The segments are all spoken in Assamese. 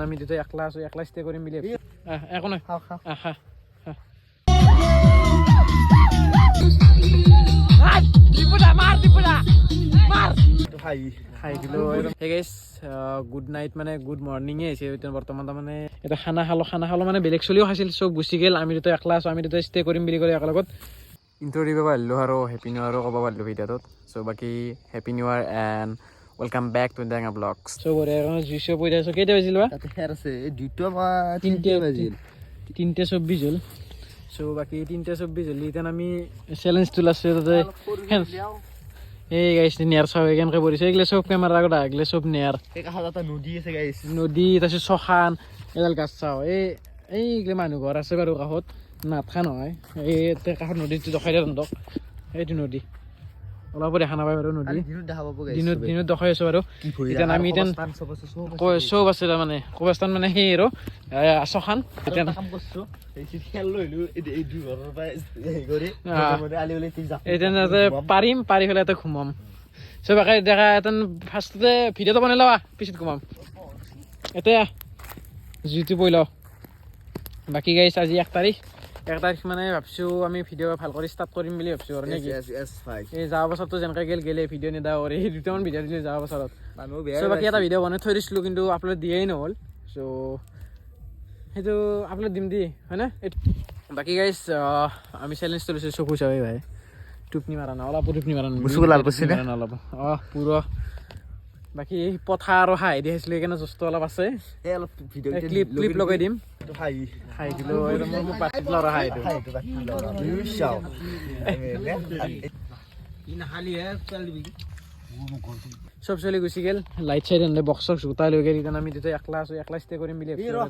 আমি দুটো একলা আছো, একলা স্টে কৰিম বুলি একো নাই। গুড নাইট মানে গুড মৰ্ণিঙে হৈছে বৰ্তমান। তাৰমানে এটা খানা খালো মানে বেলেগ চলিও খাইছিল, চব গুচি গ'ল। আমি দুটা একলা আছো, আমি দুটা ষ্টে কৰিম বুলি ক'লে একেলগত ইণ্ট্ৰ দিব পাৰিলোঁ আৰু হেপী নিউ ইয়াৰো ক'ব পাৰিলোঁ ভিডিঅ'টোত। চ' বাকী happy new year and welcome back to ডেঙা ব্লগছ। চ' জুইচ পৰি আছো। কেইটা বাজিল বা? 3:24 হ'ল। চ' বাকী 3:24 হ'লে এতিয়া আমি চেলেঞ্জটো লাষ্টে তাতে এই গাইছ নেয়াৰ চাওঁ কেনেকৈ পৰিছে। এইগিলা চব কেমেৰাৰ আগত আহিলে চব নেয়াৰ নদী, তাৰপিছত চখান এডাল গাছ চাওঁ। এইগিলা মানুহ ঘৰ আছে বাৰু কাষত, নাথকা নহয়। এই কাষত নদীটো দেখাই দিয়ে তহঁতক, এইটো নদী অলপো দেখা নাপায় বাৰু। নদী দিনত দেখাই আছো বাৰু। এতিয়া আমি চব আছে তাৰমানে কবস্থান মানে সেই আৰু চখান। পাৰিম পাৰি পেলাই এটা ঘুমাম চব একে দেখা। ফাৰ্ষ্টতে ভিডিঅ'টো বনাই লওঁ, পিছত ঘুমাম। এতিয়া জুইটো পৰি লওঁ। বাকী গাইছ আজি 1 তাৰিখ মানে ভাবছো আমি ভিডিঅ' ভাল কৰি ষ্টাৰ্ট কৰিম বুলি ভাবছো আৰু নেকি। এই যোৱা বছৰতো যেনেকৈ গেলে ভিডিঅ' নিদা কৰি সেই দুটামান ভিডিঅ' দিলে যোৱা বছৰত। বাকী এটা ভিডিঅ' বনাই থৈ দিছিলোঁ কিন্তু আপলোড দিয়েই নহ'ল। চ' সেইটো আপলোড দিম হয়নে। বাকী গাইছ আমি চেলেঞ্জটো লৈছোঁ চকু চাবি ভাই, টোপনি মাৰা না অলপ টোপনি মাৰা না অলপ পুৰা। বাকী পথাৰ আৰু হাঁহি দি আহিছিলোঁ সেইকাৰণে জষ্ট অলপ আছে, ক্লিপ লগাই দিম। খাই দিলোঁ মোক বাদ দিলোঁ আৰু হাঁহিটো। চব চলি গুচি গ'ল, লাইট চাইট আনিলে বক্স চক্স গোটাই লৈ গ'ল। আমি দুটা একলা আছো, একলা ষ্টে কৰিম বুলি ভাবিছোঁ।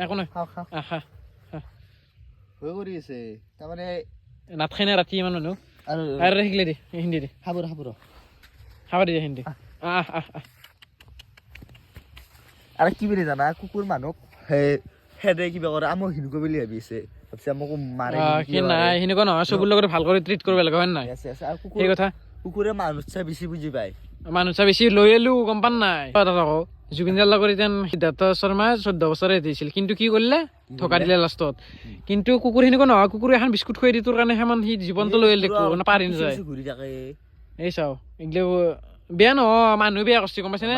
একো নাই নাট খাই না ৰাতি ইমান মানুহ আৰু শিকিলে দি হিন্দী দি খাব দিয়ে হিন্দী। আৰু কি বুলি জানা, কুকুৰ মানুহক হেদে কিবা কৰে আমক হিনকো বুলি ভাবিছে, আমকো মাৰে নাই সেনেকুৱা নহয়। চবৰ লগত ভাল কৰি ট্ৰিট কৰিব লাগে হয় নাই। সেই কথা কুকুৰে মানুহ চাই বেছি বুজি পায়, মানুহ চাই বেছি লৈ এলো গম পান নাই। আকৌ জুবিন দাৰ লগত এতিয়া সিদ্ধাৰ্থ শৰ্মা 14 বছৰে দিছিল, কিন্তু কি কৰিলে ঠকা দিলে লাষ্টত। কিন্তু কুকুৰ সেনেকুৱা নহয়, কুকুৰে এখন বিস্কুট খুৱাই দি তোৰ কাৰণে সিমান সি জীৱনটো লৈ এলিব পাৰি নাযায়। এই চাওঁ এইগিলা বেয়া নহয়, মানুহ বেয়া কৰিছে গম পাইছে নে।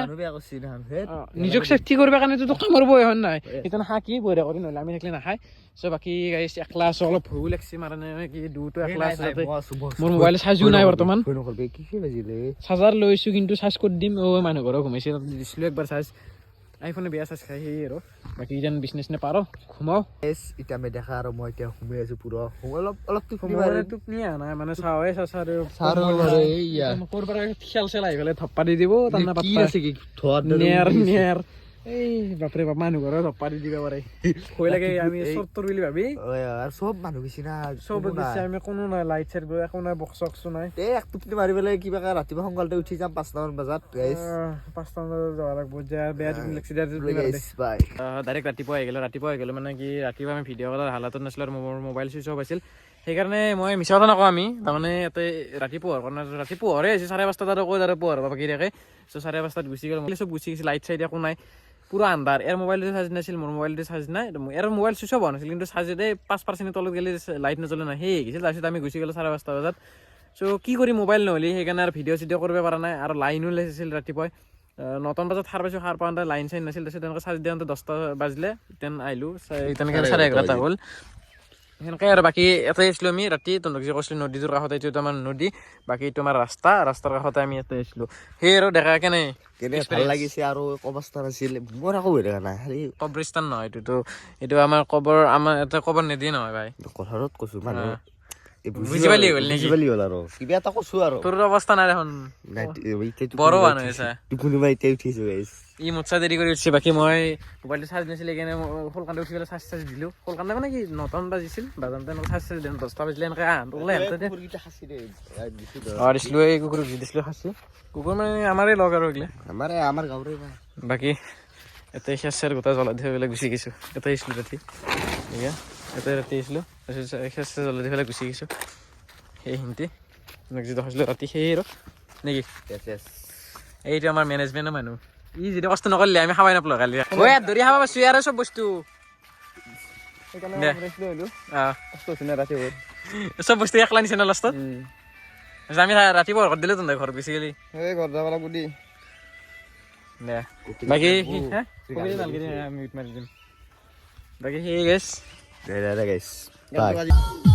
নিজক চেফটি কৰিব কাৰণে কাম কৰিব হয় নাই। সেইকাৰণে হাঁহ কি বহিয়া কৰি নহ'লে আমি থাকিলে নাখায়। চ' বাকী গাইছ একলা আছো, অলপ ভয়ো লাগছে মানে কি দুটো একলা আছে। মোৰ মোবাইল চাৰ্জো নাই বৰ্তমান, চাৰ্জাৰ লৈছো কিন্তু চাৰ্জ কৰি দিম। মানুহ ঘৰৰ ঘুমাইছে দিছিলোঁ একবাৰ চাৰ্জ, আইফোনে বেয়া চাৰ্জ খাই সেই আৰু। বাকী যেন বিজনেছ নেপাৰো ঘুমাও এতিয়া আমি দেখা আৰু মই এতিয়া ঘুমাই আছো পুৰা অলপ টোপনি অহা নাই মানে চাওঁৱে খেল চেল আহি পেলাই ধপ্পা দি দিব নেৰ। এই বাপৰে বাপ মানুহ ঘৰৰ ধপ্পা দি দিব পাৰে, ভয় লাগে। আমি চৰ্তৰ বুলি ভাবি চব মানুহ বেছি না, চব বেছি আমি কোনো নাই, লাইট চাইট একো নাই, বক্স চক্সো নাই। এক টোপনি মাৰি পেলাই কিবা ৰাতিপুৱা সোনকালে উঠি যাম 5টামান বজাত। 5টামান বজাত যাব লাগিব, বেয়া টোপনি লাগছে। ডাইৰেক্ট ৰাতিপুৱা আহি গ'লো মানে কি ৰাতিপুৱা আমি ভিডিঅ' কৰাৰ হালাতত নাছিলোঁ আৰু মোৰ মোবাইল চুইচ অফ আছিল। সেইকাৰণে মই মিছা কথা নকওঁ, আমি তাৰমানে ইয়াতে ৰাতিপুৱা ৰাতিপুৱাৰে হৈছে 5:30 আৰু কৈ আৰু পোহৰ বাকী থাকে। চ' 5:30 গুচি গ'ল, চব গুচি গৈছে, লাইট চাইট একো নাই, পুৰা আন্ধাৰ। এৰ মোবাইলটো চাৰ্জ নাছিল, মোৰ মোবাইলটো চাৰ্জ নাই। এৰ মোবাইল চুইচ অফ হোৱা নাছিল, কিন্তু চাৰ্জতে 5% তলত গ'লে লাইট নজ্বলে নাই, সেই গৈছিল। তাৰপিছত আমি গুচি গ'লো 5:30 বজাত। চ' কি কৰি মোবাইল নহ'লে সেইকাৰণে আৰু ভিডিঅ' চিডিঅ' কৰিব পৰা নাই। আৰু লাইনো লাগিছিল ৰাতিপুৱাই 9টামান বজাত সাৰ পাইছোঁ, সাৰ পাওঁতে লাইন চাইন নাছিল। তাৰপিছত তেনেকৈ চাৰ্জ দিওঁতে 10টা বাজিলে, আহিলোঁ তেনেকৈ 11:30 হ'ল সেনেকৈ আৰু। বাকী ইয়াতে আছিলোঁ আমি ৰাতি, তহঁতক যে কৈছিলোঁ নদীটোৰ কাষত, এইটো আমাৰ নদী, বাকী এইটো আমাৰ ৰাস্তাৰ কাষতে আমি ইয়াতে আছিলোঁ। সেই আৰু দেখা কেনে ভাল লাগিছে আৰু কবৰস্থান আছিল, মোৰ একো হৈ থকা নাই। কবৰস্থান নহয় এইটো আমাৰ আমাৰ এটা কবৰ নিদিয়ে নহয় ভাই, কথাত কৈছো মানুহ বুজি পালি হ'ল নেকি আৰু কিবা এটা কৈছো আৰু তোৰ অৱস্থা নাই দেখোন, বৰ মানুহ আছে। কোনোবা এতিয়া উঠিছো ই মোতচা দেৰি কৰি উঠিছে। বাকী মই মোবাইলটো চাৰ্জ নাছিলে সেইকাৰণে সোনকালে উঠি পেলাই চাৰ্জ দিলোঁ। সোনকালে মানে কি 9টামান বাজিছিল, বাজানতে এনেকৈ চাৰ্জ দিলোঁ। 10টা বাজিলে এনেকৈ দিছিলোঁ। এই কুকুৰক দি দিছিলোঁ খাচি, কুকুৰ মানে আমাৰে লগ আৰু এইগিলা আমাৰ গাঁৱৰে। বাকী ইয়াতে খেৰ গোটেই জ্বলাই দি পেলাই গুচি গৈছোঁ। ইয়াতে আহিছিলোঁ ৰাতি, ইয়াতে ৰাতি আহিছিলোঁ, তাৰপিছত খেৰ জ্বলাই দি পেলাই গুচি গৈছোঁ। সেই হিন্তি যি দেখাইছিলোঁ ৰাতি সেই আৰু নেকি। এইটো আমাৰ মেনেজমেণ্টৰ মানুহ ই যদি কষ্ট নকৰিলে আমি খাবাই নাপালো কালি ঐ ধৰি খাব পাৰছো আৰু চব বস্তু চব বস্তু একলা নিছে ন লাষ্টত আমি ৰাতিপুৱা ঘৰত দিলো তহঁতে ঘৰত গুচি গেলি দে বাকী বাকী সেই গেছ guys. Bye.